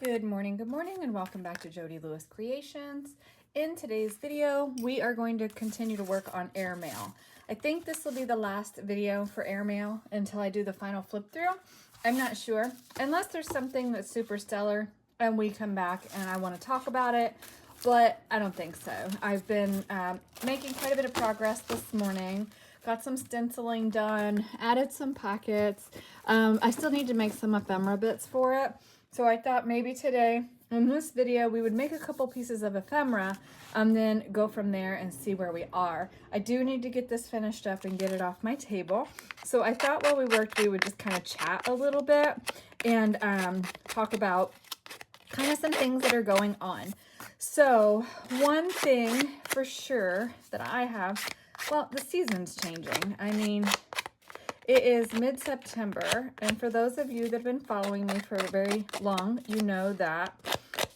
Good morning, and welcome back to Jody Lewis Creations. In today's video, we are going to continue to work on Airmail. I think this will be the last video for Airmail until I do the final flip through. I'm not sure, unless there's something that's super stellar and we come back and I want to talk about it, but I don't think so. I've been making quite a bit of progress this morning. Got some stenciling done, added some pockets. I still need to make some ephemera bits for it. So I thought maybe today in this video we would make a couple pieces of ephemera and then go from there and see where we are. I do need to get this finished up and get it off my table. So I thought while we worked we would just kind of chat a little bit and talk about kind of some things that are going on. So one thing for sure that I have, well, the season's changing. I mean, it is mid-September, and for those of you that have been following me for very long, you know that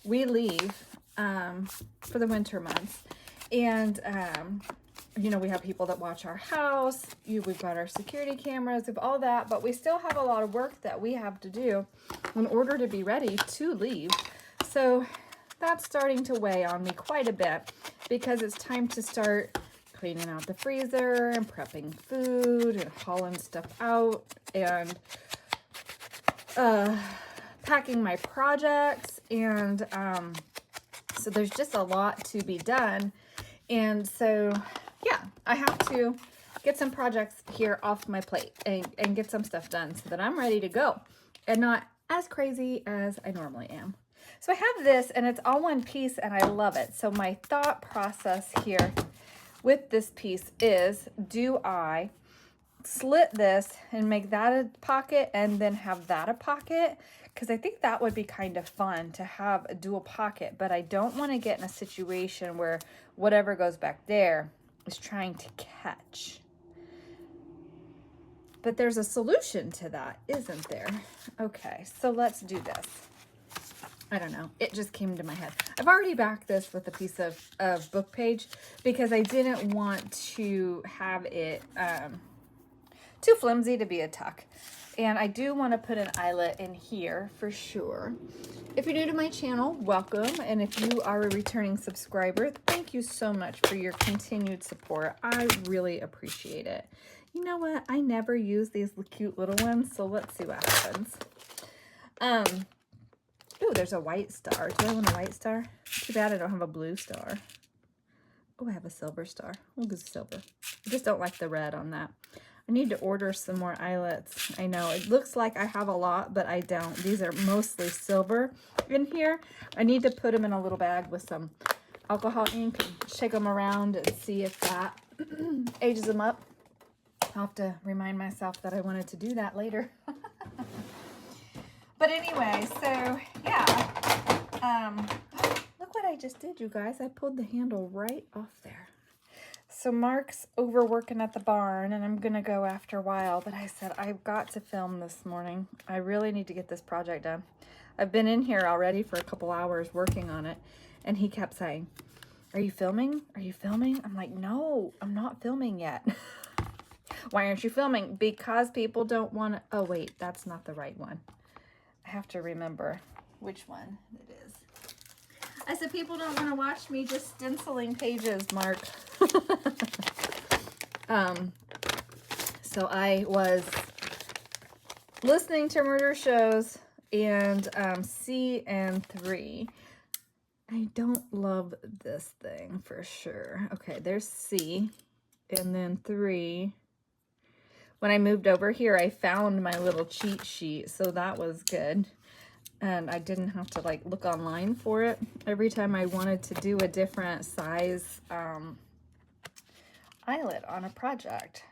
we leave for the winter months. And, you know, we have people that watch our house. We've got our security cameras, we've all that, but we still have a lot of work that we have to do in order to be ready to leave. So that's starting to weigh on me quite a bit because it's time to start cleaning out the freezer and prepping food and hauling stuff out and packing my projects. And so there's just a lot to be done. And so, yeah, I have to get some projects here off my plate and get some stuff done so that I'm ready to go and not as crazy as I normally am. So I have this and it's all one piece and I love it. So my thought process here with this piece is, do I slit this and make that a pocket and then have that a pocket? Because I think that would be kind of fun to have a dual pocket, but I don't want to get in a situation where whatever goes back there is trying to catch. But there's a solution to that, isn't there? Okay, so let's do this. I don't know. It just came to my head. I've already backed this with a piece of book page because I didn't want to have it too flimsy to be a tuck. And I do want to put an eyelet in here for sure. If you're new to my channel, welcome. And if you are a returning subscriber, thank you so much for your continued support. I really appreciate it. You know what? I never use these cute little ones, so let's see what happens. Oh, there's a white star. Do I want a white star? Too bad I don't have a blue star. Oh, I have a silver star. We'll go silver. I just don't like the red on that. I need to order some more eyelets. I know, it looks like I have a lot, but I don't. These are mostly silver in here. I need to put them in a little bag with some alcohol ink and shake them around and see if that ages them up. I'll have to remind myself that I wanted to do that later. But anyway, so yeah, look what I just did, you guys. I pulled the handle right off there. So Mark's over working at the barn, and I'm going to go after a while, but I said, I've got to film this morning. I really need to get this project done. I've been in here already for a couple hours working on it, and he kept saying, are you filming? Are you filming? I'm like, no, I'm not filming yet. Why aren't you filming? Because people don't want to, oh wait, that's not the right one. I have to remember which one it is. I said people don't want to watch me just stenciling pages, Mark. So I was listening to murder shows and C&3. I don't love this thing for sure. Okay, there's C and then 3. When I moved over here, I found my little cheat sheet, so that was good. And I didn't have to like look online for it every time I wanted to do a different size eyelet on a project.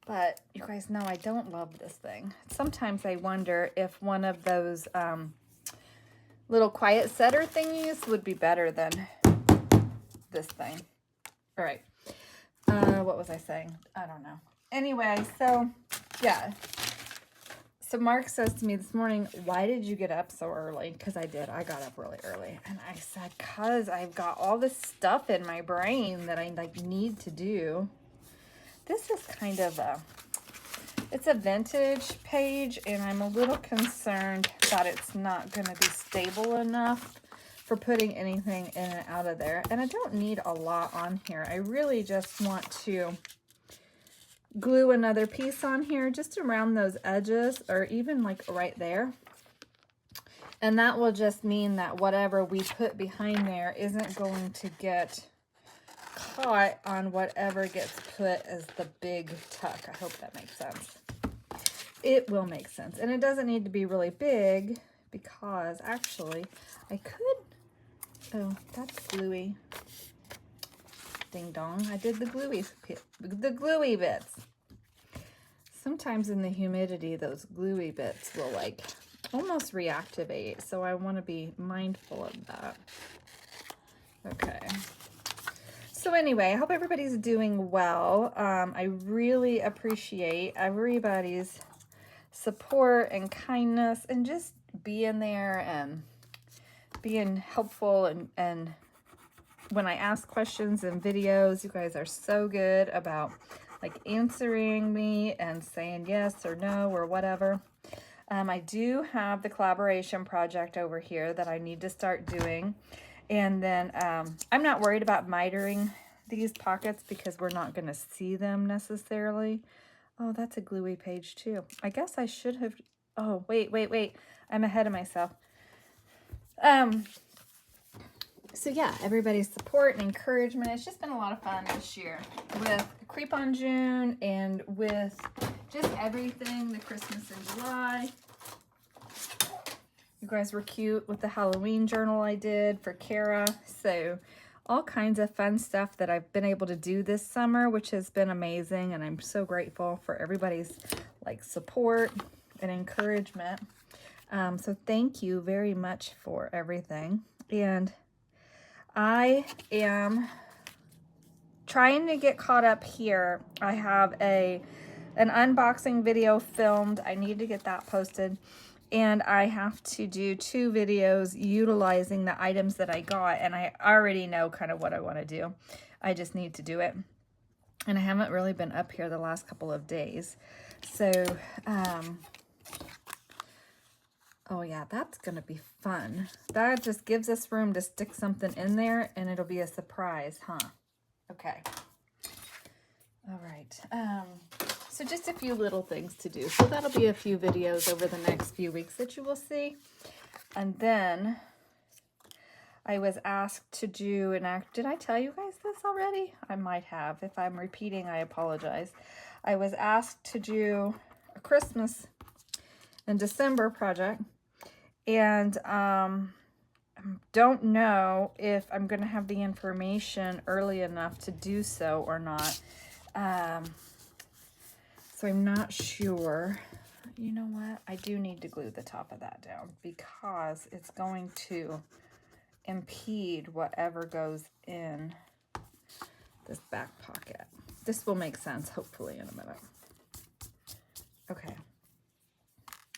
But you guys know I don't love this thing. Sometimes I wonder if one of those little quiet setter thingies would be better than this thing. All right. What was I saying? I don't know. Anyway, so yeah. So Mark says to me this morning, why did you get up so early? Because I did. I got up really early. And I said, because I've got all this stuff in my brain that I like need to do. This is kind of a It's a vintage page, and I'm a little concerned that it's not going to be stable enough for putting anything in and out of there. And I don't need a lot on here. I really just want to glue another piece on here just around those edges, or even like right there. And that will just mean that whatever we put behind there isn't going to get caught on whatever gets put as the big tuck. I hope that makes sense. It will make sense. And it doesn't need to be really big, because actually I could, oh, that's gluey. Ding dong, I did the gluey bits. Sometimes in the humidity, those gluey bits will like almost reactivate. So I want to be mindful of that. Okay. So anyway, I hope everybody's doing well. I really appreciate everybody's support and kindness, and just being there and being helpful, and when I ask questions in videos, you guys are so good about like answering me and saying yes or no or whatever. I do have the collaboration project over here that I need to start doing. And then I'm not worried about mitering these pockets because we're not going to see them necessarily. Oh, that's a gluey page too. I guess I should have, oh, wait. I'm ahead of myself. So yeah, everybody's support and encouragement. It's just been a lot of fun this year with Creep on June and with just everything, the Christmas in July. You guys were cute with the Halloween journal I did for Kara. So all kinds of fun stuff that I've been able to do this summer, which has been amazing. And I'm so grateful for everybody's like support and encouragement. So thank you very much for everything. And I am trying to get caught up here. I have an unboxing video filmed. I need to get that posted. And I have to do 2 videos utilizing the items that I got. And I already know kind of what I want to do. I just need to do it. And I haven't really been up here the last couple of days. So, oh yeah, that's going to be fun. That just gives us room to stick something in there, and it'll be a surprise, huh? Okay. All right. So just a few little things to do. So that'll be a few videos over the next few weeks that you will see. And then I was asked to do an act. Did I tell you guys this already? I might have. If I'm repeating, I apologize. I was asked to do a Christmas and December project. And don't know if I'm going to have the information early enough to do so or not. So I'm not sure. You know what? I do need to glue the top of that down because it's going to impede whatever goes in this back pocket. This will make sense, hopefully, in a minute. Okay.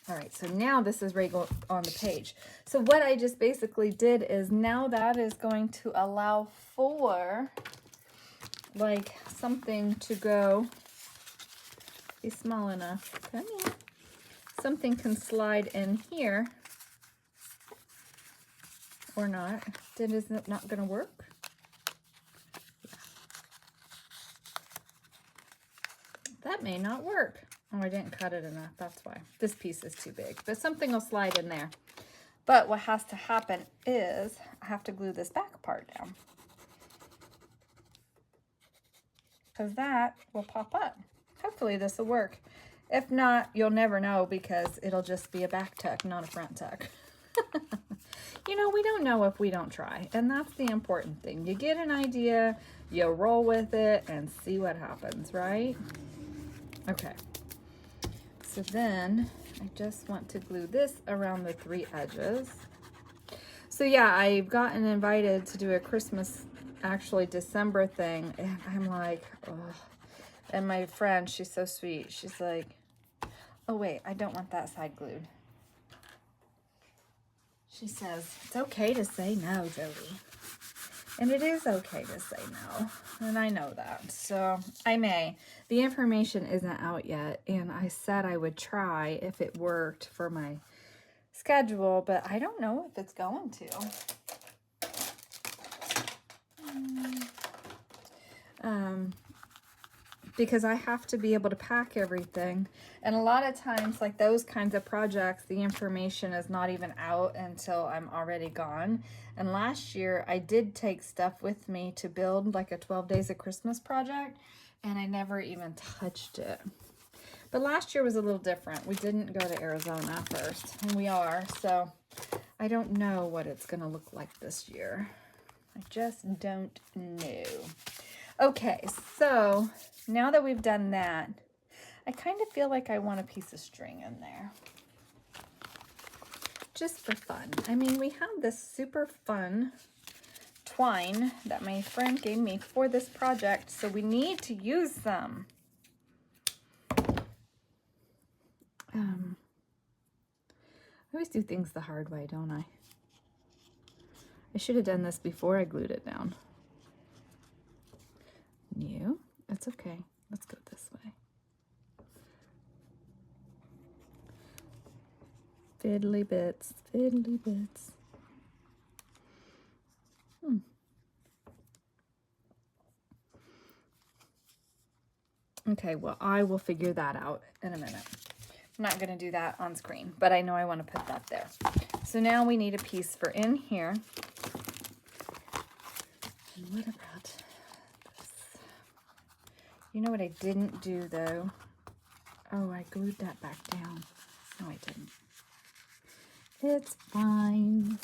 All right, so now this is ready on the page. So what I just basically did is now that is going to allow for like something to go, be small enough. Come here. Something can slide in here or not. Then isn't it not going to work? Yeah. That may not work. Oh, I didn't cut it enough. That's why. This piece is too big. But something will slide in there. But what has to happen is I have to glue this back part down. Because that will pop up. Hopefully this will work. If not, you'll never know because it'll just be a back tuck, not a front tuck. You know, we don't know if we don't try. And that's the important thing. You get an idea, you roll with it, and see what happens, right? Okay. So then I just want to glue this around the 3 edges. So yeah, I've gotten invited to do a Christmas, actually December thing. And I'm like, oh. And my friend, she's so sweet. She's like, oh wait, I don't want that side glued. She says, it's okay to say no, Jody. And it is okay to say no, and I know that, so I may. The information isn't out yet, and I said I would try if it worked for my schedule, but I don't know if it's going to. Because I have to be able to pack everything, and a lot of times, like those kinds of projects, the information is not even out until I'm already gone. And last year I did take stuff with me to build like a 12 Days of Christmas project, and I never even touched it. But last year was a little different. We didn't go to Arizona first, and we are, so I don't know what it's gonna look like this year. I just don't know. Okay, so now that we've done that, I kind of feel like I want a piece of string in there. Just for fun. I mean, we have this super fun twine that my friend gave me for this project, so we need to use some. I always do things the hard way, don't I? I should have done this before I glued it down. No, that's okay. Let's go this way. Fiddly bits, fiddly bits. Okay, well, I will figure that out in a minute. I'm not going to do that on screen, but I know I want to put that there. So now we need a piece for in here. And what about this? You know what I didn't do, though? Oh, I glued that back down. No, I didn't. It's fine.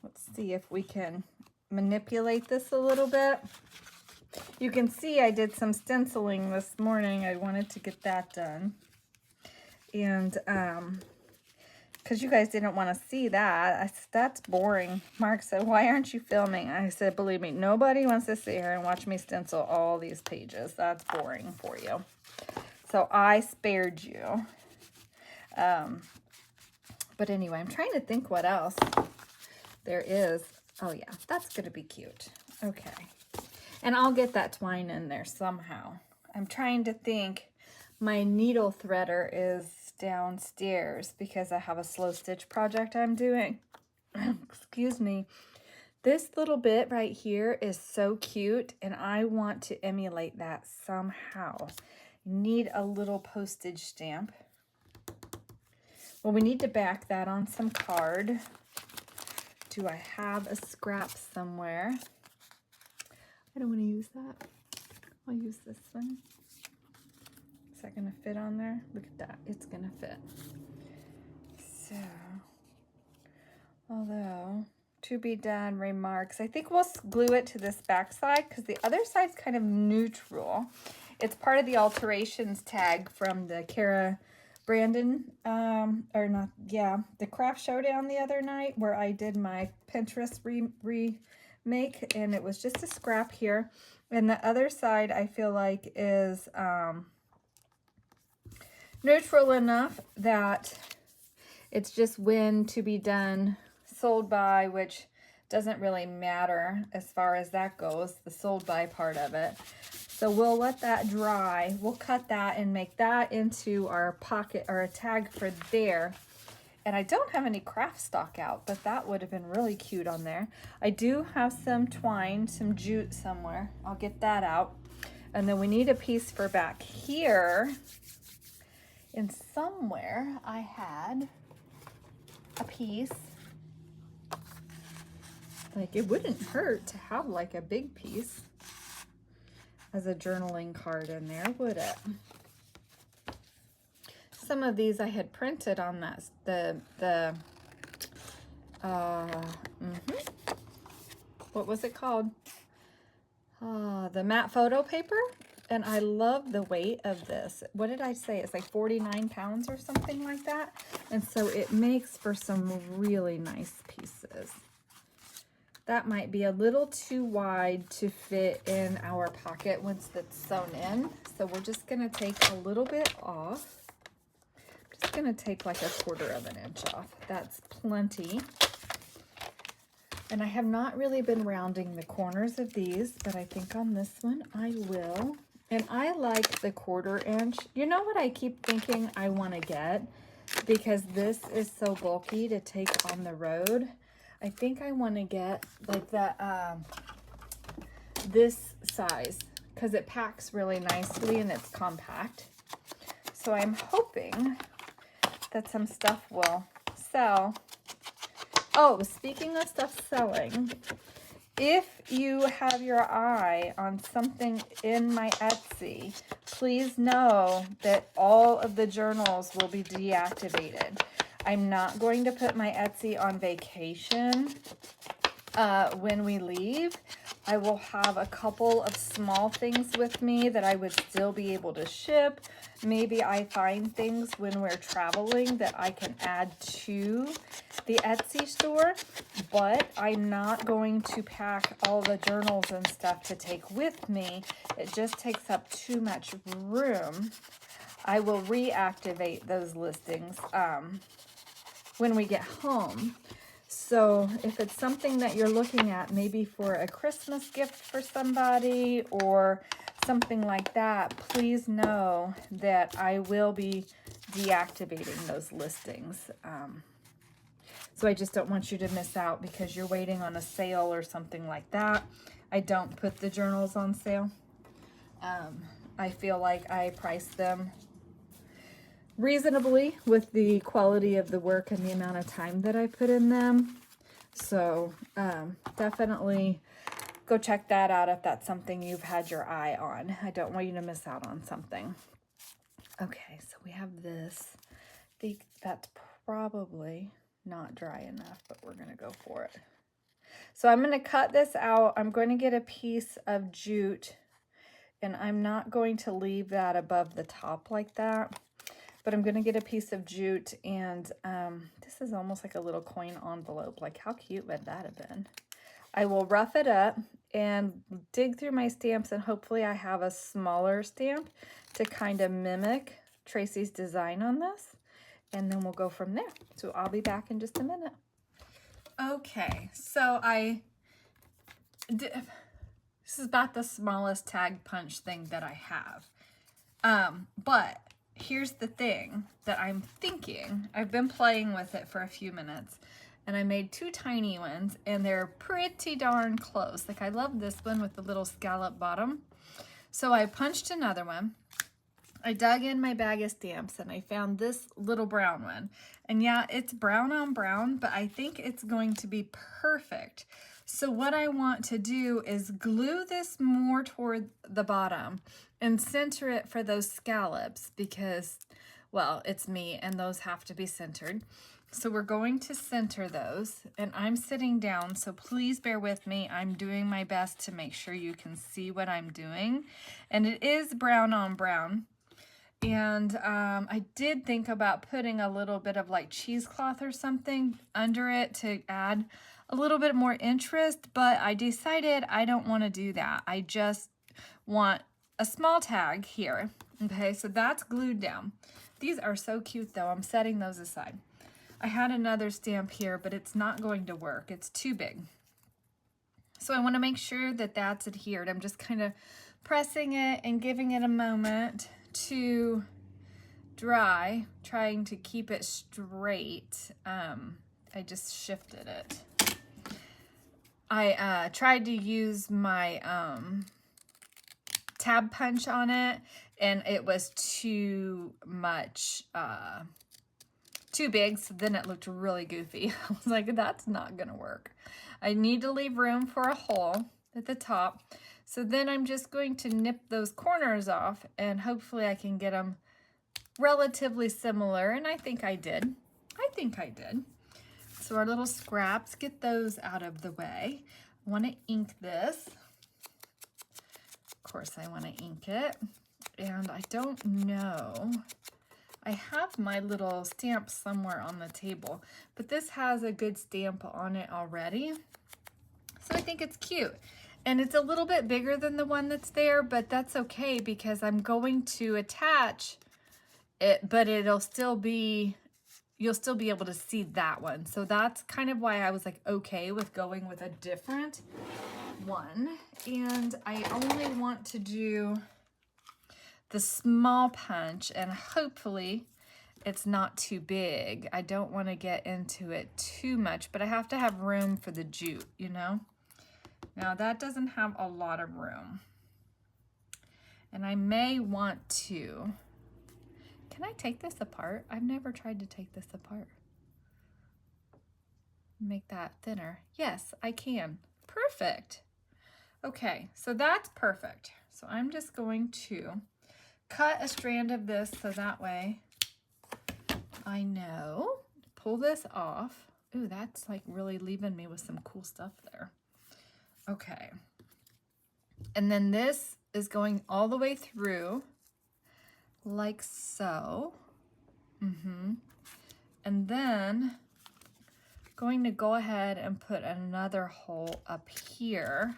Let's see if we can manipulate this a little bit. You can see I did some stenciling this morning. I wanted to get that done. And because you guys didn't want to see that, I said, that's boring. Mark said, why aren't you filming? I said, believe me, nobody wants to sit here and watch me stencil all these pages. That's boring for you. So I spared you. But anyway, I'm trying to think what else there is. Oh yeah, that's going to be cute. Okay. And I'll get that twine in there somehow. I'm trying to think. My needle threader is downstairs because I have a slow stitch project I'm doing. Excuse me. This little bit right here is so cute, and I want to emulate that somehow. Need a little postage stamp. Well, we need to back that on some card. Do I have a scrap somewhere? I don't want to use that. I'll use this one. Is that going to fit on there? Look at that. It's going to fit. So, although, to be done remarks. I think we'll glue it to this back side because the other side's kind of neutral. It's part of the alterations tag from the Kara Brandon, the craft showdown the other night where I did my Pinterest remake, and it was just a scrap here. And the other side I feel like is neutral enough that it's just when to be done, sold by, which doesn't really matter as far as that goes, the sold by part of it. So we'll let that dry. We'll cut that and make that into our pocket or a tag for there. And I don't have any craft stock out, but that would have been really cute on there. I do have some twine, some jute somewhere. I'll get that out. And then we need a piece for back here. And somewhere I had a piece. Like, it wouldn't hurt to have like a big piece as a journaling card in there, would it? Some of these I had printed on that, what was it called? The matte photo paper. And I love the weight of this. What did I say? It's like 49 pounds or something like that. And so it makes for some really nice pieces. That might be a little too wide to fit in our pocket once it's sewn in. So we're just going to take a little bit off. I'm just going to take like 1/4 of an inch off. That's plenty. And I have not really been rounding the corners of these, but I think on this one I will. And I like the 1/4 inch. You know what I keep thinking I want to get? Because this is so bulky to take on the road. I think I want to get like that, this size, because it packs really nicely and it's compact. So I'm hoping that some stuff will sell. Oh, speaking of stuff selling, if you have your eye on something in my Etsy, please know that all of the journals will be deactivated. I'm not going to put my Etsy on vacation when we leave. I will have a couple of small things with me that I would still be able to ship. Maybe I find things when we're traveling that I can add to the Etsy store, but I'm not going to pack all the journals and stuff to take with me. It just takes up too much room. I will reactivate those listings when we get home. So if it's something that you're looking at, maybe for a Christmas gift for somebody or something like that, please know that I will be deactivating those listings. So I just don't want you to miss out because you're waiting on a sale or something like that. I don't put the journals on sale. I feel like I price them reasonably with the quality of the work and the amount of time that I put in them. So definitely go check that out if that's something you've had your eye on. I don't want you to miss out on something. Okay, so we have this. I think that's probably not dry enough, but we're gonna go for it. So I'm gonna cut this out. I'm going to get a piece of jute, and I'm not going to leave that above the top like that. But I'm going to get a piece of jute, and this is almost like a little coin envelope. Like, how cute would that have been? I will rough it up and dig through my stamps, and hopefully I have a smaller stamp to kind of mimic Tracy's design on this, and then we'll go from there. So I'll be back in just a minute. Okay, so this is about the smallest tag punch thing that I have. But here's the thing that I'm thinking. I've been playing with it for a few minutes, and I made 2 tiny ones, and they're pretty darn close. Like, I love this one with the little scallop bottom. So I punched another one. I dug in my bag of stamps, and I found this little brown one. And yeah, it's brown on brown, but I think it's going to be perfect. So what I want to do is glue this more toward the bottom and center it for those scallops because, well, it's me and those have to be centered. So we're going to center those, and I'm sitting down, so please bear with me. I'm doing my best to make sure you can see what I'm doing. And it is brown on brown. And I did think about putting a little bit of like cheesecloth or something under it to add a little bit more interest, but I decided I don't want to do that. I just want a small tag here. Okay, so that's glued down. These are so cute though. I'm setting those aside. I had another stamp here, but it's not going to work. It's too big. So I want to make sure that that's adhered. I'm just kind of pressing it and giving it a moment to dry, trying to keep it straight. I just shifted it. I tried to use my tab punch on it, and it was too much, too big, so then it looked really goofy. I was like, that's not gonna work. I need to leave room for a hole at the top. So then I'm just going to nip those corners off, and hopefully I can get them relatively similar, and I think I did. So our little scraps, get those out of the way. I want to ink this. Of course I want to ink it, and I don't know. I have my little stamp somewhere on the table, but this has a good stamp on it already. So I think it's cute. And it's a little bit bigger than the one that's there, but that's okay because I'm going to attach it, but it'll still be, you'll still be able to see that one. So that's kind of why I was like okay with going with a different one. And I only want to do the small punch, and hopefully it's not too big. I don't want to get into it too much, but I have to have room for the jute, you know? Now that doesn't have a lot of room. And I may want to, can I take this apart? I've never tried to take this apart. Make that thinner. Yes, I can. Perfect. Okay, so that's perfect. So I'm just going to cut a strand of this so that way I know. Pull this off. Ooh, that's like really leaving me with some cool stuff there. Okay. And then this is going all the way through like so. And then going to go ahead and put another hole up here.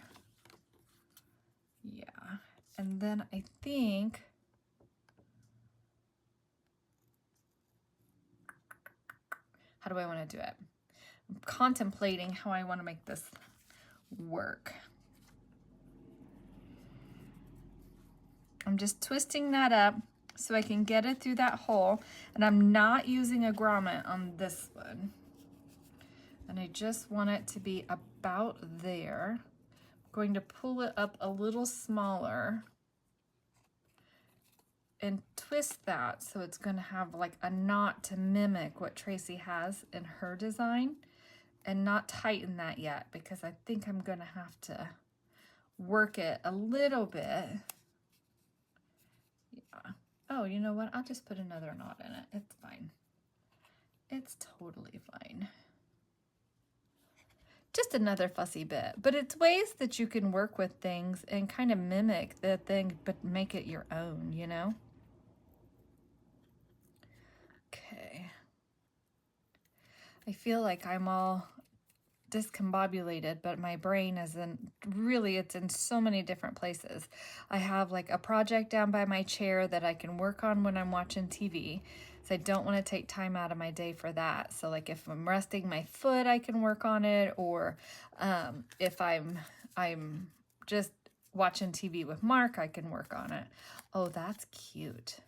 Yeah. And then I think how do I want to do it? I'm contemplating how I want to make this work. I'm just twisting that up so I can get it through that hole, and I'm not using a grommet on this one. And I just want it to be about there. I'm going to pull it up a little smaller and twist that so it's going to have like a knot to mimic what Tracy has in her design, and not tighten that yet because I think I'm going to have to work it a little bit. Yeah. Oh, you know what? I'll just put another knot in it. It's fine. It's totally fine. Just another fussy bit, but it's ways that you can work with things and kind of mimic the thing, but make it your own, you know? Okay. I feel like I'm all discombobulated, but my brain isn't really, it's in so many different places. I have like a project down by my chair that I can work on when I'm watching TV. So I don't want to take time out of my day for that. So like if I'm resting my foot, I can work on it. Or if I'm just watching TV with Mark, I can work on it. Oh, that's cute.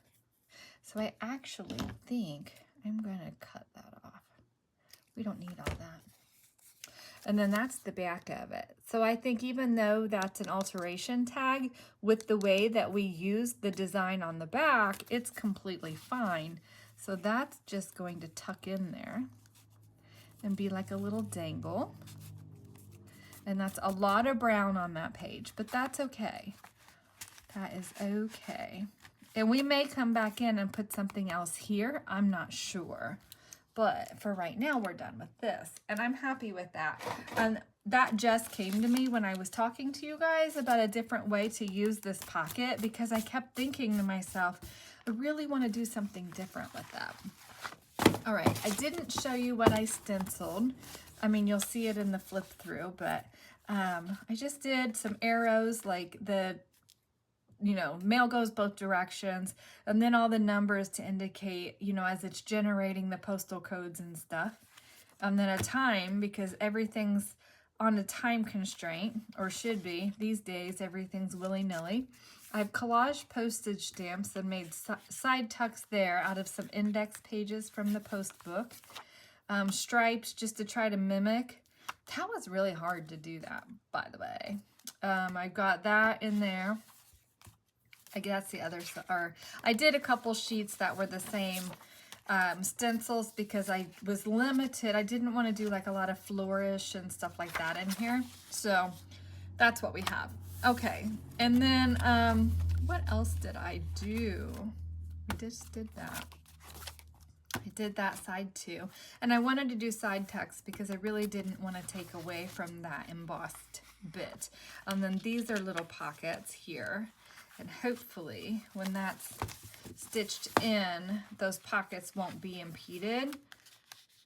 So I actually think I'm going to cut that off. We don't need all that. And then that's the back of it. So I think even though that's an alteration tag, with the way that we use the design on the back, it's completely fine. So that's just going to tuck in there and be like a little dangle. And that's a lot of brown on that page, but that's okay. That is okay. And we may come back in and put something else here. I'm not sure. But for right now, we're done with this. And I'm happy with that. And that just came to me when I was talking to you guys about a different way to use this pocket, because I kept thinking to myself, I really want to do something different with that. All right, I didn't show you what I stenciled. I mean, you'll see it in the flip through, but I just did some arrows, like the, you know, mail goes both directions, and then all the numbers to indicate, you know, as it's generating the postal codes and stuff. And then a time, because everything's on a time constraint, or should be these days. Everything's willy-nilly. I've collaged postage stamps and made side tucks there out of some index pages from the post book. Stripes just to try to mimic. That was really hard to do that, by the way. I got that in there. I guess the other, or I did a couple sheets that were the same stencils because I was limited. I didn't want to do like a lot of flourish and stuff like that in here. So that's what we have. Okay. And then what else did I do? I just did that. I did that side too. And I wanted to do side tucks because I really didn't want to take away from that embossed bit. And then these are little pockets here. And hopefully when that's stitched in, those pockets won't be impeded.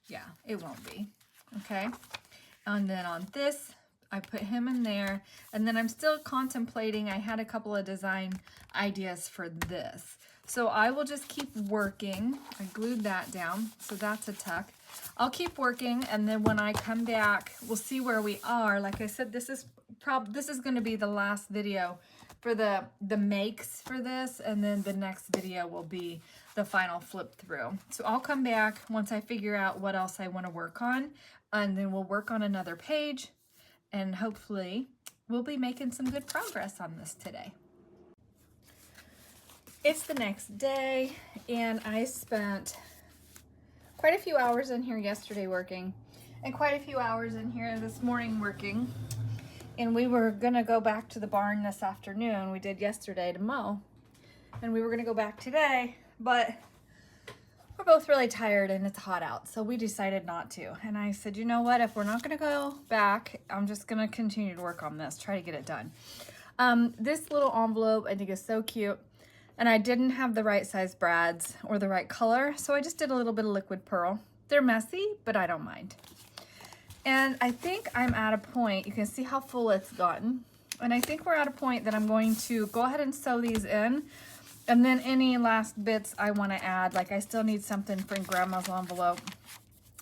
Yeah, it won't be. Okay. And then on this, I put him in there. And then I'm still contemplating, I had a couple of design ideas for this. So I will just keep working. I glued that down, so that's a tuck. I'll keep working, and then when I come back, we'll see where we are. Like I said, this is going to be the last video for the makes for this, and then the next video will be the final flip through. So I'll come back once I figure out what else I want to work on, and then we'll work on another page, and hopefully we'll be making some good progress on this today. It's the next day, and I spent quite a few hours in here yesterday working, and quite a few hours in here this morning working. And we were gonna go back to the barn this afternoon. We did yesterday to mow, and we were gonna go back today, but we're both really tired and it's hot out, so we decided not to. And I said, you know what, if we're not gonna go back, I'm just gonna continue to work on this, try to get it done. This little envelope I think is so cute, and I didn't have the right size brads or the right color, so I just did a little bit of liquid pearl. They're messy, but I don't mind. And I think I'm at a point, you can see how full it's gotten, and I think we're at a point that I'm going to go ahead and sew these in, and then any last bits I want to add, like I still need something for Grandma's envelope,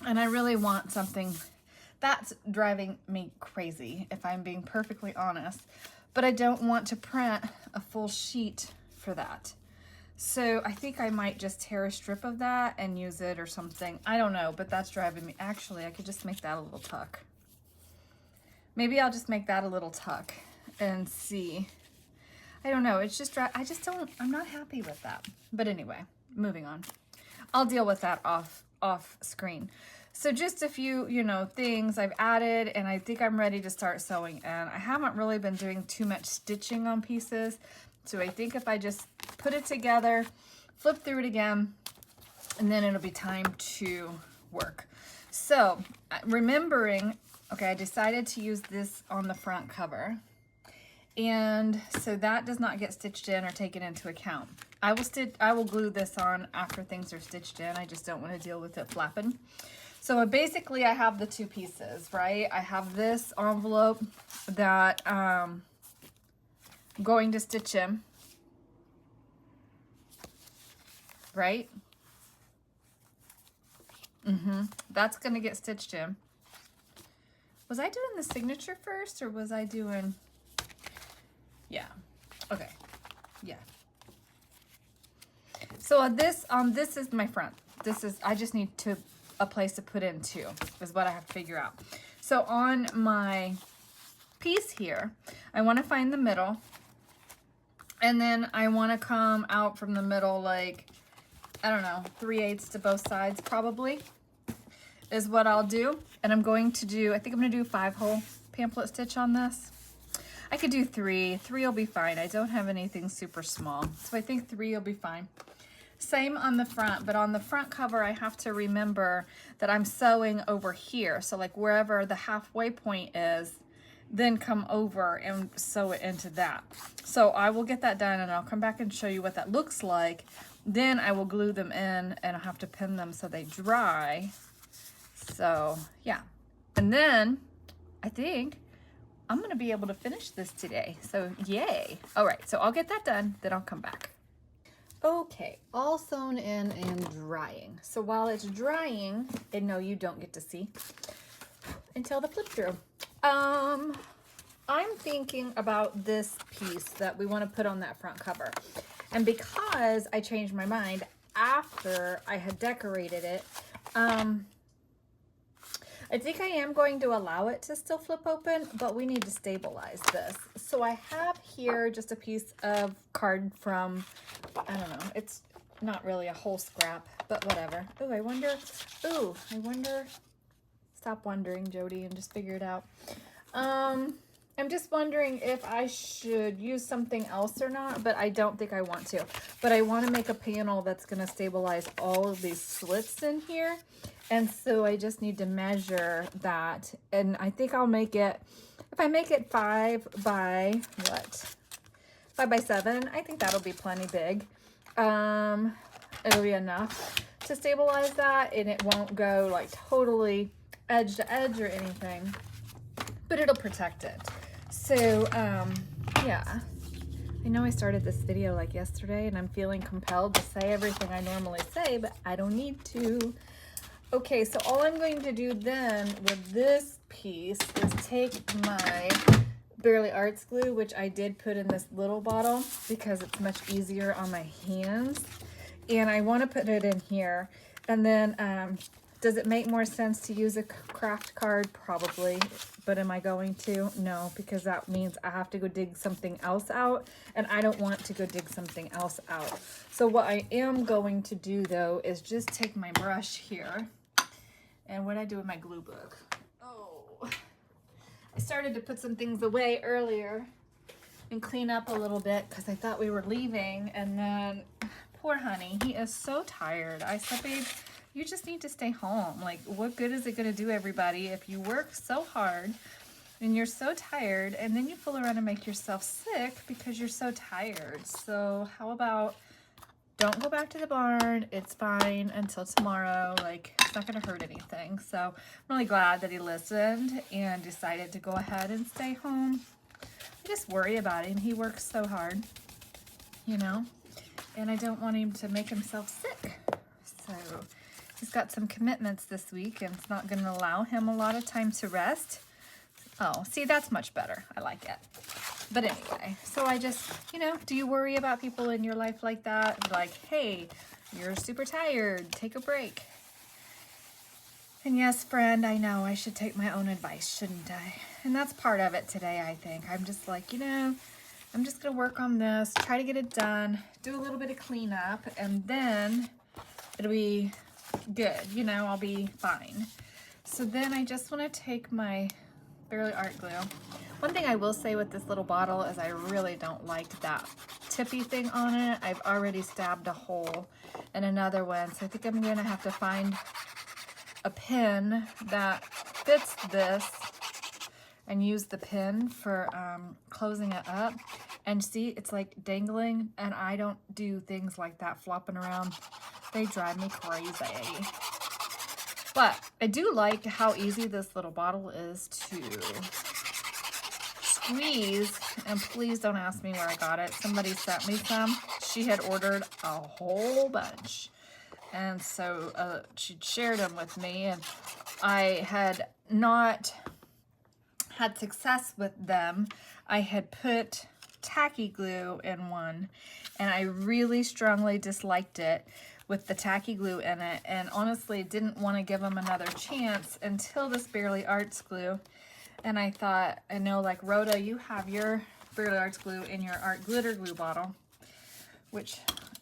and I really want something that's driving me crazy, if I'm being perfectly honest, but I don't want to print a full sheet for that. So I think I might just tear a strip of that and use it or something. I don't know, but that's driving me. Actually, I could just make that a little tuck. Maybe I'll just make that a little tuck and see. I don't know. It's just, I'm not happy with that. But anyway, moving on. I'll deal with that off screen. So just a few, things I've added, and I think I'm ready to start sewing. And I haven't really been doing too much stitching on pieces. So I think if I just put it together, flip through it again, and then it'll be time to work. So remembering, okay, I decided to use this on the front cover. And so that does not get stitched in or taken into account. I will glue this on after things are stitched in. I just don't want to deal with it flapping. So basically I have the two pieces, right? I have this envelope that going to stitch in, right? That's going to get stitched in. Was I doing the signature first, or was I doing, yeah, okay, yeah. So this is my front. I just need a place to put in too, is what I have to figure out. So on my piece here, I want to find the middle, and then I want to come out from the middle, like, I don't know, 3/8 to both sides probably is what I'll do. And I'm going to do, I think I'm going to do 5-hole pamphlet stitch on this. I could do 3. 3 will be fine. I don't have anything super small, so I think 3 will be fine. Same on the front, but on the front cover, I have to remember that I'm sewing over here. So like wherever the halfway point is, then come over and sew it into that. So I will get that done, and I'll come back and show you what that looks like. Then I will glue them in, and I'll have to pin them so they dry. So yeah, and then I think I'm gonna be able to finish this today. So yay. All right, so I'll get that done, then I'll come back. Okay, all sewn in and drying. So while it's drying, and no, you don't get to see until the flip through. I'm thinking about this piece that we want to put on that front cover. And because I changed my mind after I had decorated it, I think I am going to allow it to still flip open, but we need to stabilize this. So I have here just a piece of card from, I don't know, it's not really a whole scrap, but whatever. Ooh, I wonder, stop wondering, Jody, and just figure it out. I'm just wondering if I should use something else or not, but I don't think I want to. But I want to make a panel that's going to stabilize all of these slits in here. And so I just need to measure that. And I think I'll make it, if I make it 5 by 7, I think that'll be plenty big. It'll be enough to stabilize that, and it won't go like totally edge to edge or anything, but it'll protect it. So, yeah, I You know, I started this video like yesterday and I'm feeling compelled to say everything I normally say, but I don't need to. Okay, so all I'm going to do then with this piece is take my Barely Arts glue, which I did put in this little bottle because it's much easier on my hands. And I want to put it in here. And then, does it make more sense to use a craft card? Probably. But am I going to? No, because that means I have to go dig something else out. And I don't want to go dig something else out. So what I am going to do, though, is just take my brush here. And what I do with my glue book. Oh, I started to put some things away earlier and clean up a little bit because I thought we were leaving. And then, poor honey, he is so tired. I said, babe, you just need to stay home. Like, what good is it going to do everybody if you work so hard and you're so tired and then you fool around and make yourself sick because you're so tired? So how about don't go back to the barn. It's fine until tomorrow. Like, it's not going to hurt anything. So I'm really glad that he listened and decided to go ahead and stay home. I just worry about him. He works so hard, you know, and I don't want him to make himself sick. So he's got some commitments this week and it's not going to allow him a lot of time to rest. Oh, see, that's much better. I like it. But anyway, so I just, you know, do you worry about people in your life like that? Like, hey, you're super tired. Take a break. And yes, friend, I know I should take my own advice, shouldn't I? And that's part of it today, I think. I'm just like, you know, I'm just going to work on this, try to get it done, do a little bit of cleanup, and then it'll be good. You know, I'll be fine. So then I just want to take my Barely Art glue. One thing I will say with this little bottle is I really don't like that tippy thing on it. I've already stabbed a hole in another one, so I think I'm going to have to find a pin that fits this and use the pin for closing it up. And see, it's like dangling, and I don't do things like that flopping around. They drive me crazy. But I do like how easy this little bottle is to squeeze. And please don't ask me where I got it. Somebody sent me some. She had ordered a whole bunch. And so she shared them with me. And I had not had success with them. I had put tacky glue in one. And I really strongly disliked it with the tacky glue in it, and honestly didn't want to give them another chance until this Barely Arts glue. And I thought, I know, like, Rhoda, you have your Barely Arts glue in your art glitter glue bottle, which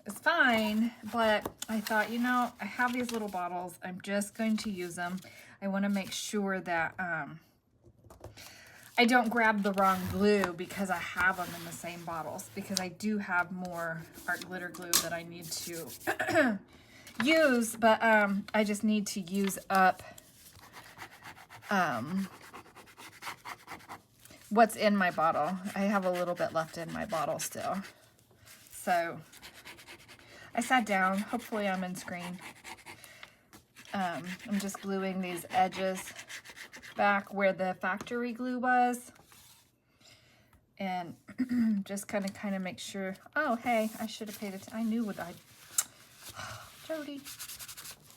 is fine, but I thought, you know, I have these little bottles, I'm just going to use them. I want to make sure that I don't grab the wrong glue because I have them in the same bottles, because I do have more art glitter glue that I need to use, but I just need to use up what's in my bottle. I have a little bit left in my bottle still. So I sat down. Hopefully I'm in screen. I'm just gluing these edges back where the factory glue was, and just kind of make sure. Oh, hey, I should have paid it. I knew what Jody.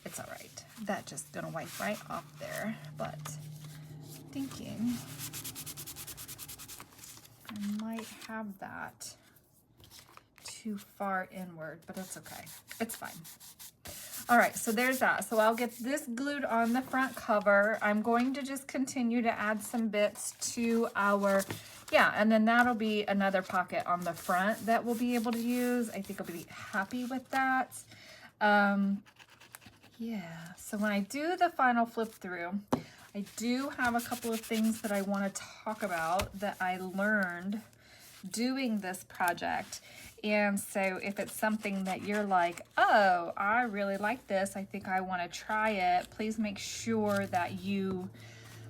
It's all right. That just gonna wipe right off there, but thinking I might have that too far inward, but it's okay. It's fine. All right, so there's that. So I'll get this glued on the front cover. I'm going to just continue to add some bits to our, yeah, and then that'll be another pocket on the front that we'll be able to use. I think I'll be happy with that. Yeah, so when I do the final flip through, I do have a couple of things that I want to talk about that I learned doing this project. And so if it's something that you're like, oh, I really like this, I think I want to try it, please make sure that you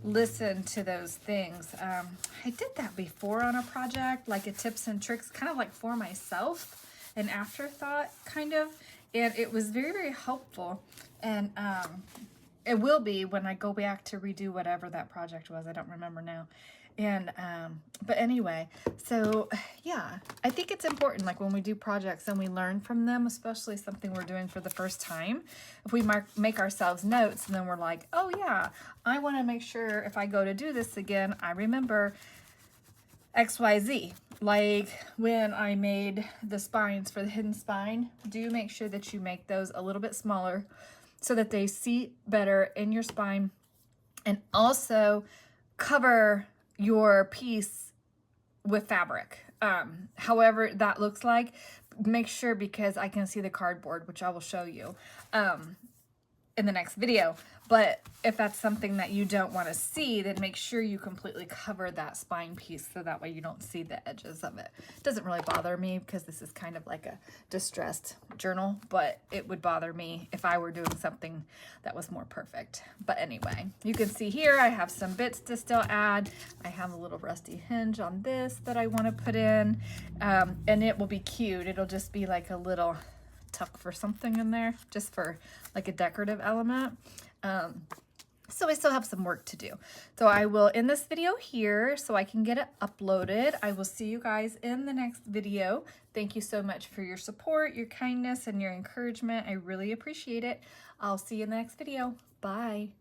listen to those things. I did that before on a project, like a tips and tricks, kind of like for myself, an afterthought kind of, and it was very, very helpful. And it will be when I go back to redo whatever that project was. I don't remember now. And, but anyway, so yeah, I think it's important, like when we do projects and we learn from them, especially something we're doing for the first time, if we make ourselves notes and then we're like, oh yeah, I want to make sure if I go to do this again, I remember XYZ. Like when I made the spines for the hidden spine, do make sure that you make those a little bit smaller so that they seat better in your spine, and also cover your piece with fabric. However that looks like, make sure, because I can see the cardboard, which I will show you in the next video. But if that's something that you don't want to see, then make sure you completely cover that spine piece so that way you don't see the edges of it. It doesn't really bother me because this is kind of like a distressed journal, but it would bother me if I were doing something that was more perfect. But anyway, you can see here I have some bits to still add. I have a little rusty hinge on this that I want to put in, and it will be cute. It'll just be like a little tuck for something in there, just for like a decorative element. So I still have some work to do. So I will end this video here so I can get it uploaded. I will see you guys in the next video. Thank you so much for your support, your kindness, and your encouragement. I really appreciate it. I'll see you in the next video. Bye.